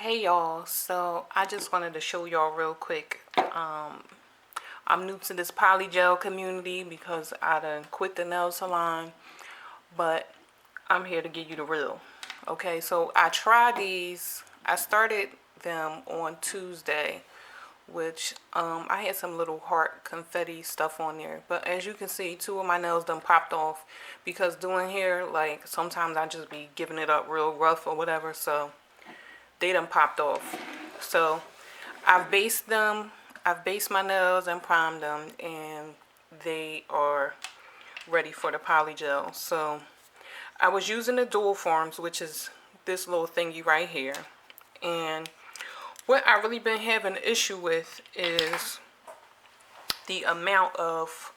Hey y'all, so I just wanted to show y'all real quick. I'm new to this polygel community because I done quit the nail salon, but I'm here to give you the real. Okay, so I tried these. I started them on Tuesday, which I had some little heart confetti stuff on there, but as you can see, two of my nails done popped off because doing hair, like sometimes I just be giving it up real rough or whatever, so they done popped off. So I've based them, I've based my nails and primed them, and they are ready for the polygel. So I was using the dual forms, which is this little thingy right here. And what I really been having an issue with is the amount of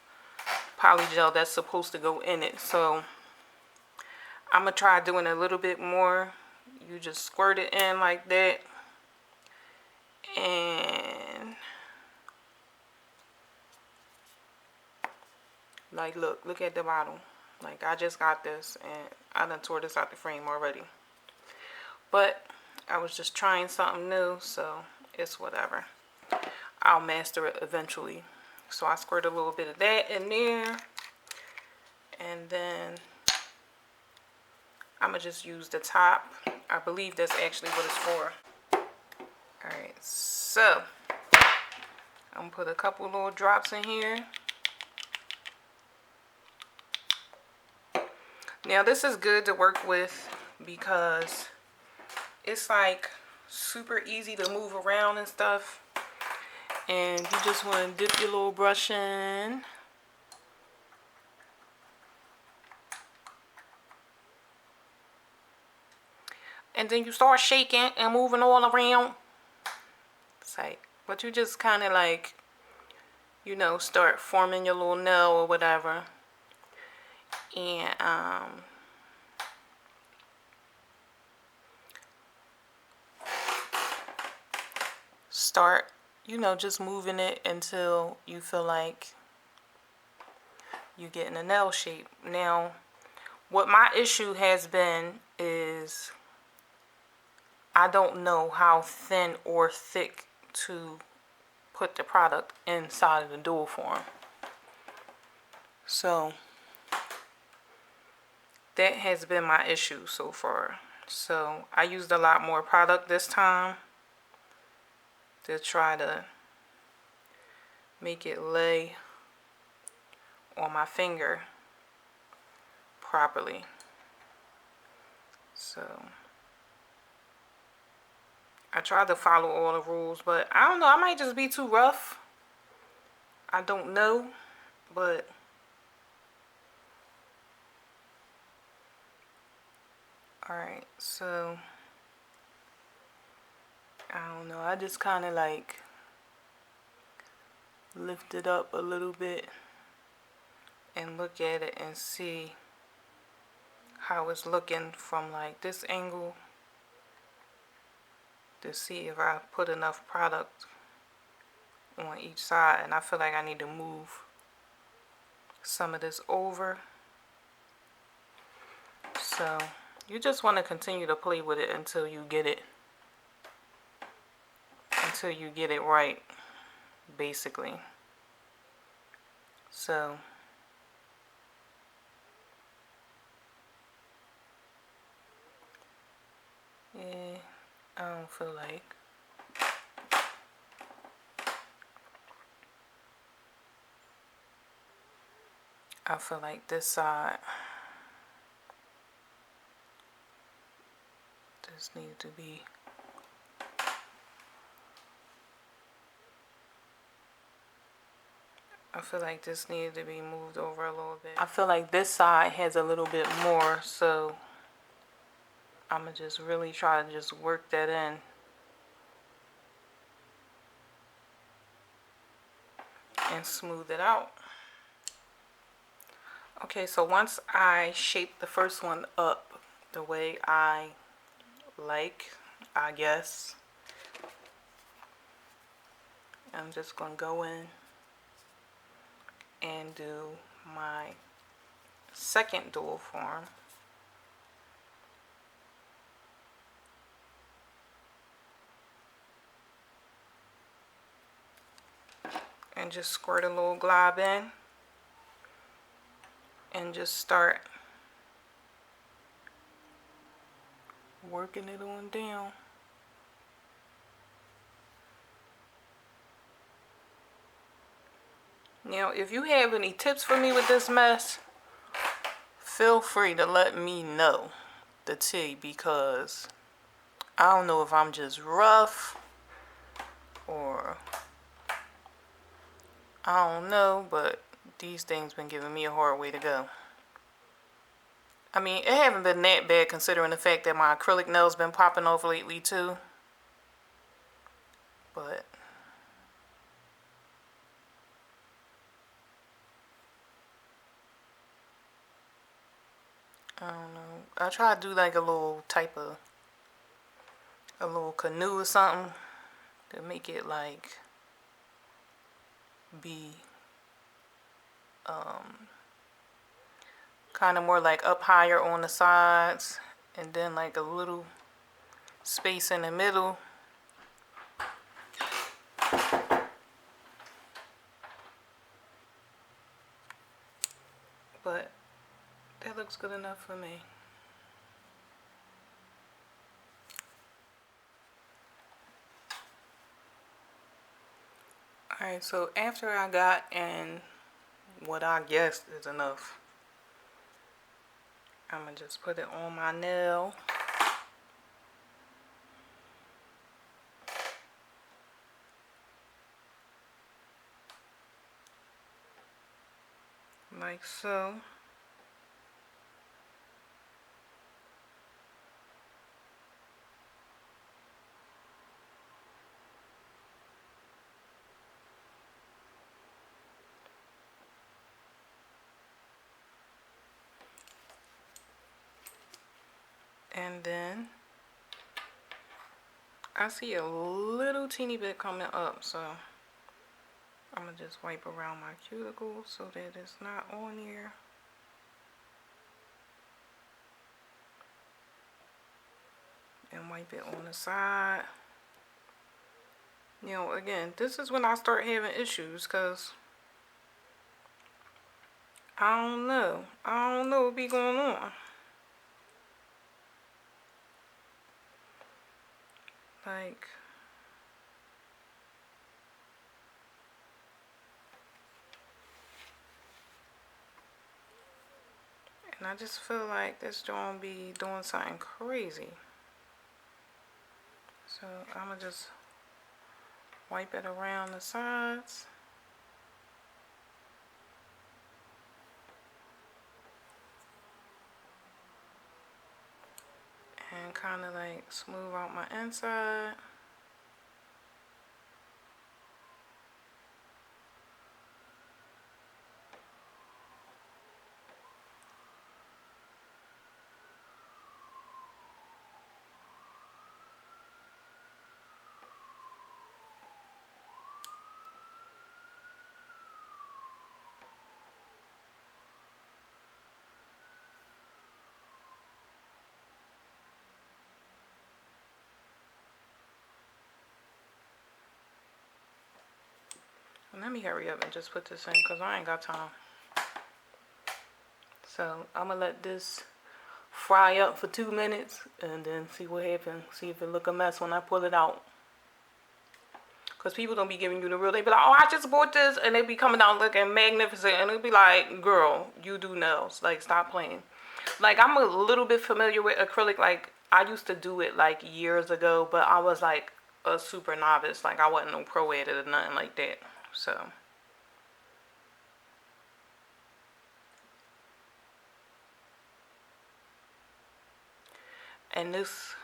polygel that's supposed to go in it. So I'm gonna try doing a little bit more. You just squirt it in like that, and like look at the bottom. Like I just got this and I done tore this out the frame already, but I was just trying something new, so it's whatever. I'll master it eventually. So I squirt a little bit of that in there, and then I'm gonna just use the top. I believe that's actually what it's for. Alright, so I'm gonna put a couple little drops in here. Now this is good to work with because it's like super easy to move around and stuff, and you just want to dip your little brush in, and then you start shaking and moving all around. It's like, but you just kind of like, you know, start forming your little nail or whatever, and start, you know, just moving it until you feel like you get in a nail shape. Now, what my issue has been is I don't know how thin or thick to put the product inside of the dual form. So that has been my issue so far. So I used a lot more product this time to try to make it lay on my finger properly. So I tried to follow all the rules, but I don't know, I might just be too rough. I don't know, but alright, so I don't know, I just kind of like lift it up a little bit and look at it and see how it's looking from like this angle to see if I put enough product on each side. And I feel like I need to move some of this over. So you just want to continue to play with it until you get it right, basically. So yeah, I don't feel like this side just needs to be this needed to be moved over a little bit. I feel like this side has a little bit more, so I'm gonna just really try to just work that in and smooth it out. Okay, so once I shape the first one up the way I like, I guess, I'm just gonna go in and do my second dual form. and just squirt a little glob in and just start working it on down. Now, if you have any tips for me with this mess, feel free to let me know the tea, because I don't know if I'm just rough or I don't know, but these things been giving me a hard way to go. I mean, it haven't been that bad considering the fact that my acrylic nails been popping off lately too. But I don't know. I try to do like a little type of a little canoe or something to make it like be kind of more like up higher on the sides, and then like a little space in the middle. But that looks good enough for me. Alright, so after I got in what I guess is enough, I'm going to just put it on my nail. Like so. And then I see a little teeny bit coming up, so I'm going to just wipe around my cuticle so that it's not on here. And wipe it on the side. You know, again, this is when I start having issues, because I don't know what be going on. Like, and I just feel like this joint be doing something crazy. So I'm gonna just wipe it around the sides. And kind of like smooth out my inside. Let me hurry up and just put this in, because I ain't got time. So I'm gonna let this fry up for 2 minutes and then see what happens. See if it look a mess when I pull it out. Because people don't be giving you the real. They be like, oh, I just bought this, and they be coming out looking magnificent, and it'll be like, girl, you do nails. Like, stop playing. Like, I'm a little bit familiar with acrylic. Like, I used to do it like years ago, but I was like a super novice. Like, I wasn't no pro at it or nothing like that. So and this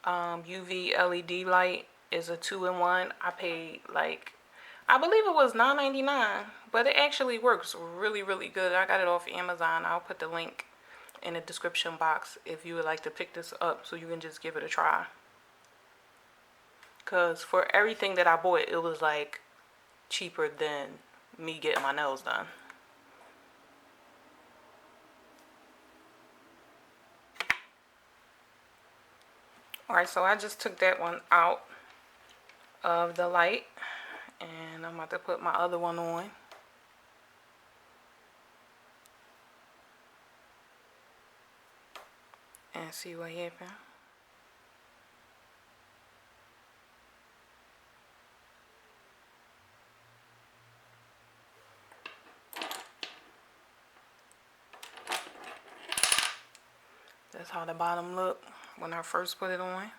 UV LED light is a 2-in-1. I paid like, I believe it was $9.99, but it actually works really, really good. I got it off Amazon. I'll put the link in the description box if you would like to pick this up so you can just give it a try. Because for everything that I bought, it was like cheaper than me getting my nails done. Alright, so I just took that one out of the light, And I'm about to put my other one on and see what happens. That's how the bottom looked when I first put it on.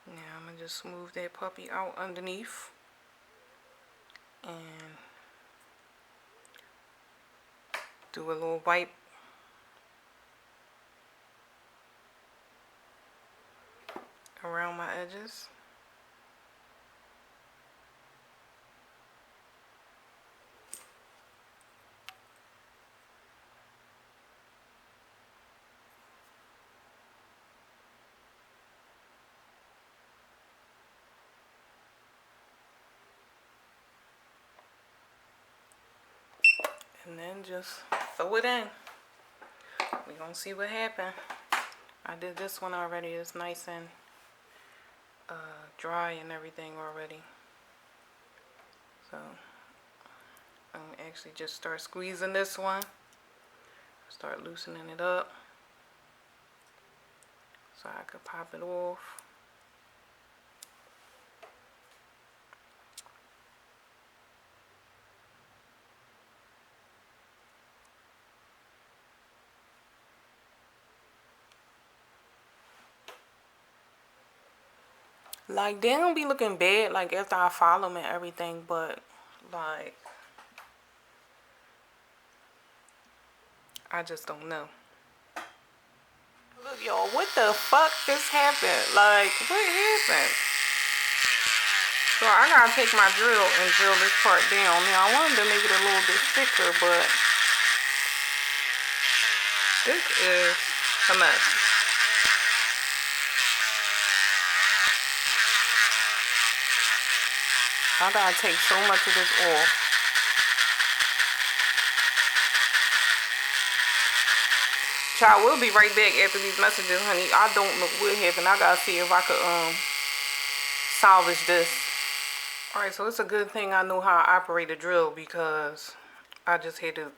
Now I'm going to just smooth that puppy out underneath. And do a little wipe. Around my edges. And then just throw it in. We're gonna see what happens. I did this one already. It's nice and dry and everything already. So I'm gonna actually just start squeezing this one. Start loosening it up so I could pop it off. Like, they don't be looking bad, like, after I file them and everything, but, like, I just don't know. Look, y'all, what the fuck just happened? Like, what happened? So, I gotta take my drill and drill this part down. Now, I wanted to make it a little bit thicker, but this is a mess. I gotta take so much of this off. Child, we'll be right back after these messages, honey. I don't know what happened. I gotta see if I could salvage this. Alright, so it's a good thing I know how I operate a drill, because I just had to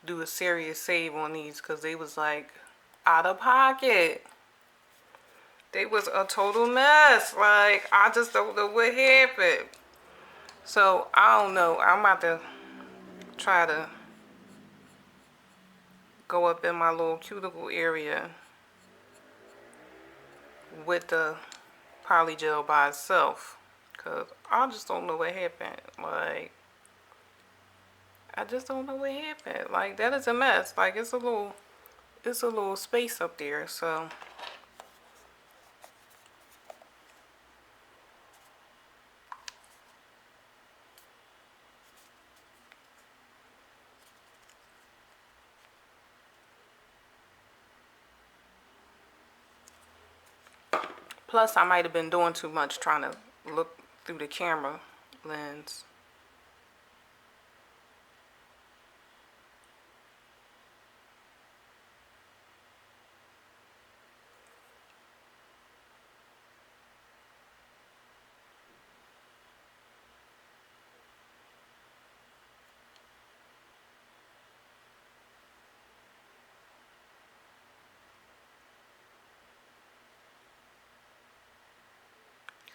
do a serious save on these, because they was like out of pocket. They was a total mess. Like, I just don't know what happened. So, I don't know. I'm about to try to go up in my little cuticle area with the polygel by itself. Because I just don't know what happened. Like, I just don't know what happened. Like, that is a mess. Like, it's a little space up there. So, plus, I might have been doing too much trying to look through the camera lens.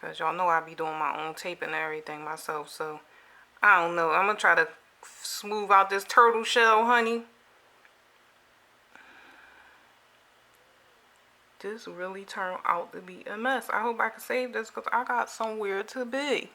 Because y'all know I be doing my own taping and everything myself. So, I don't know. I'm going to try to smooth out this turtle shell, honey. This really turned out to be a mess. I hope I can save this because I got somewhere to be.